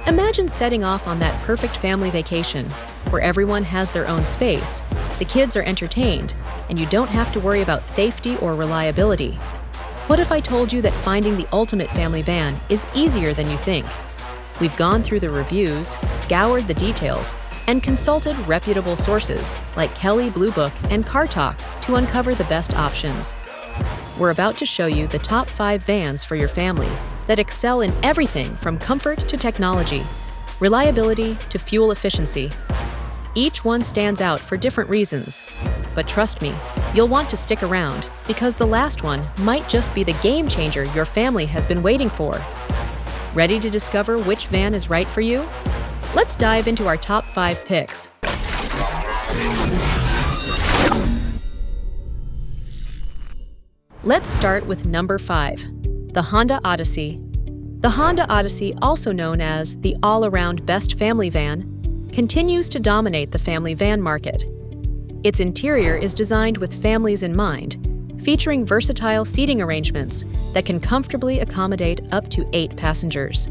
Imagine setting off on that perfect family vacation, where everyone has their own space, the kids are entertained, and you don't have to worry about safety or reliability. What if I told you that finding the ultimate family van is easier than you think? We've gone through the reviews, scoured the details, and consulted reputable sources like Kelley Blue Book and Car Talk to uncover the best options. We're about to show you the top 5 vans for your family that excel in everything from comfort to technology, reliability to fuel efficiency. Each one stands out for different reasons, but trust me, you'll want to stick around because the last one might just be the game changer your family has been waiting for. Ready to discover which van is right for you? Let's dive into our top 5 picks. Let's start with number 5, the Honda Odyssey. The Honda Odyssey, also known as the all-around best family van, continues to dominate the family van market. Its interior is designed with families in mind, featuring versatile seating arrangements that can comfortably accommodate up to 8 passengers.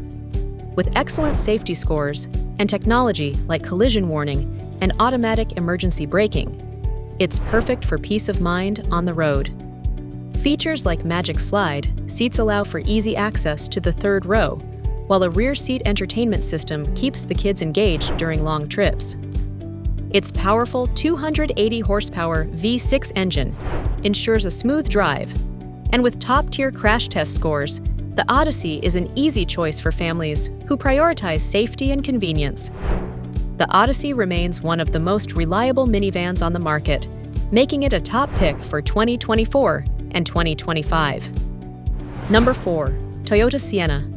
With excellent safety scores and technology like collision warning and automatic emergency braking, it's perfect for peace of mind on the road. Features like Magic Slide seats allow for easy access to the third row, while a rear seat entertainment system keeps the kids engaged during long trips. Its powerful 280 horsepower V6 engine ensures a smooth drive, and with top-tier crash test scores, the Odyssey is an easy choice for families who prioritize safety and convenience. The Odyssey remains one of the most reliable minivans on the market, making it a top pick for 2024 and 2025. Number 4, Toyota Sienna.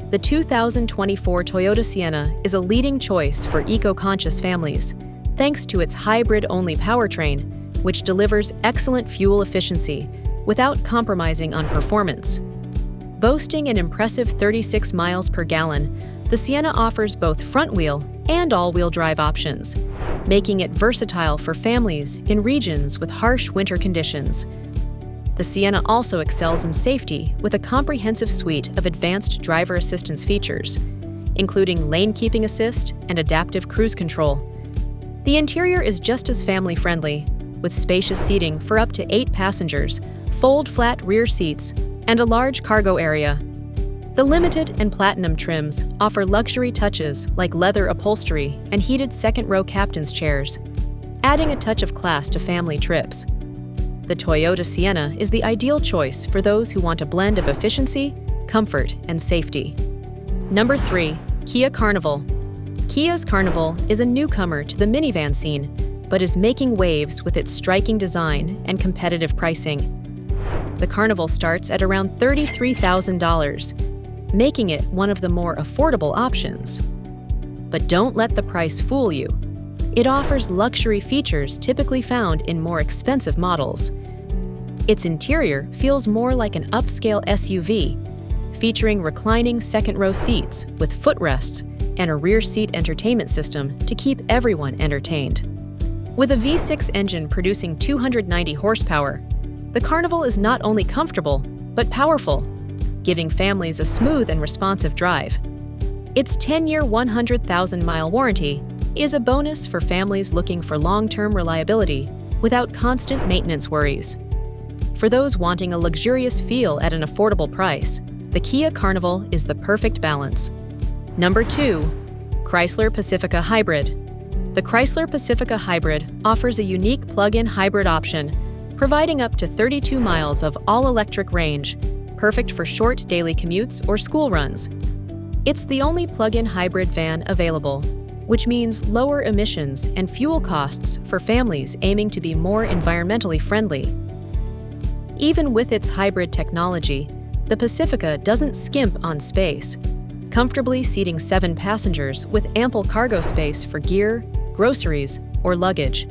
The 2024 Toyota Sienna is a leading choice for eco-conscious families, thanks to its hybrid-only powertrain, which delivers excellent fuel efficiency without compromising on performance. Boasting an impressive 36 miles per gallon, the Sienna offers both front-wheel and all-wheel drive options, making it versatile for families in regions with harsh winter conditions. The Sienna also excels in safety with a comprehensive suite of advanced driver assistance features, including lane keeping assist and adaptive cruise control. The interior is just as family-friendly, with spacious seating for up to 8 passengers, fold-flat rear seats, and a large cargo area. The Limited and Platinum trims offer luxury touches like leather upholstery and heated second-row captain's chairs, adding a touch of class to family trips. The Toyota Sienna is the ideal choice for those who want a blend of efficiency, comfort, and safety. Number 3, Kia Carnival. Kia's Carnival is a newcomer to the minivan scene, but is making waves with its striking design and competitive pricing. The Carnival starts at around $33,000, making it one of the more affordable options. But don't let the price fool you. It offers luxury features typically found in more expensive models. Its interior feels more like an upscale SUV, featuring reclining second-row seats with footrests and a rear seat entertainment system to keep everyone entertained. With a V6 engine producing 290 horsepower, the Carnival is not only comfortable, but powerful, giving families a smooth and responsive drive. Its 10-year, 100,000-mile warranty is a bonus for families looking for long-term reliability without constant maintenance worries. For those wanting a luxurious feel at an affordable price, the Kia Carnival is the perfect balance. Number 2, Chrysler Pacifica Hybrid. The Chrysler Pacifica Hybrid offers a unique plug-in hybrid option, providing up to 32 miles of all-electric range, perfect for short daily commutes or school runs. It's the only plug-in hybrid van available, which means lower emissions and fuel costs for families aiming to be more environmentally friendly. Even with its hybrid technology, the Pacifica doesn't skimp on space, comfortably seating 7 passengers with ample cargo space for gear, groceries, or luggage.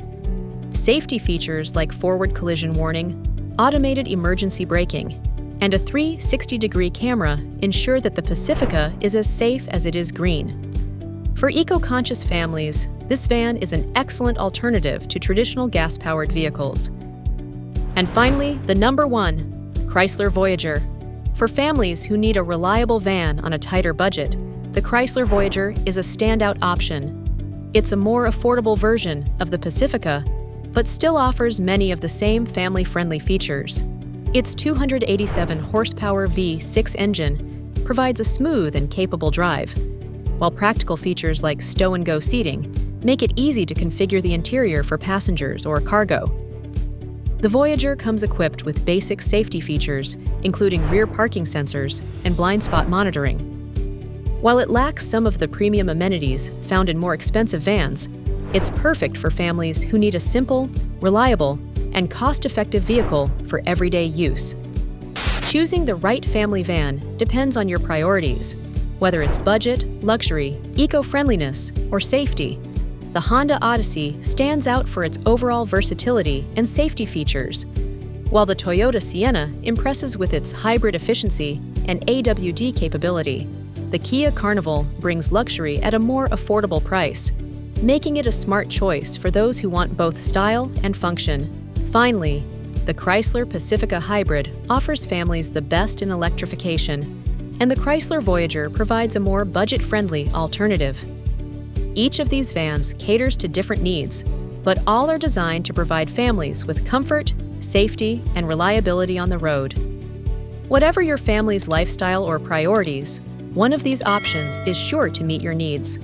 Safety features like forward collision warning, automated emergency braking, and a 360-degree camera ensure that the Pacifica is as safe as it is green. For eco-conscious families, this van is an excellent alternative to traditional gas-powered vehicles. And finally, the number 1, Chryslervoyager. For families who need a reliable van on a tighter budget, the Chrysler Voyager is a standout option. It's a more affordable version of the Pacifica, but still offers many of the same family-friendly features. Its 287 horsepower V6 engine provides a smooth and capable drive, while practical features like stow-and-go seating make it easy to configure the interior for passengers or cargo. The Voyager comes equipped with basic safety features, including rear parking sensors and blind spot monitoring. While it lacks some of the premium amenities found in more expensive vans, it's perfect for families who need a simple, reliable, and cost-effective vehicle for everyday use. Choosing the right family van depends on your priorities. Whether it's budget, luxury, eco-friendliness, or safety, the Honda Odyssey stands out for its overall versatility and safety features, while the Toyota Sienna impresses with its hybrid efficiency and AWD capability. The Kia Carnival brings luxury at a more affordable price, making it a smart choice for those who want both style and function. Finally, the Chrysler-Pacifica Hybrid offers families the best in electrification, and the Chrysler Voyager provides a more budget-friendly alternative. Each of these vans caters to different needs, but all are designed to provide families with comfort, safety, and reliability on the road. Whatever your family's lifestyle or priorities, one of these options is sure to meet your needs.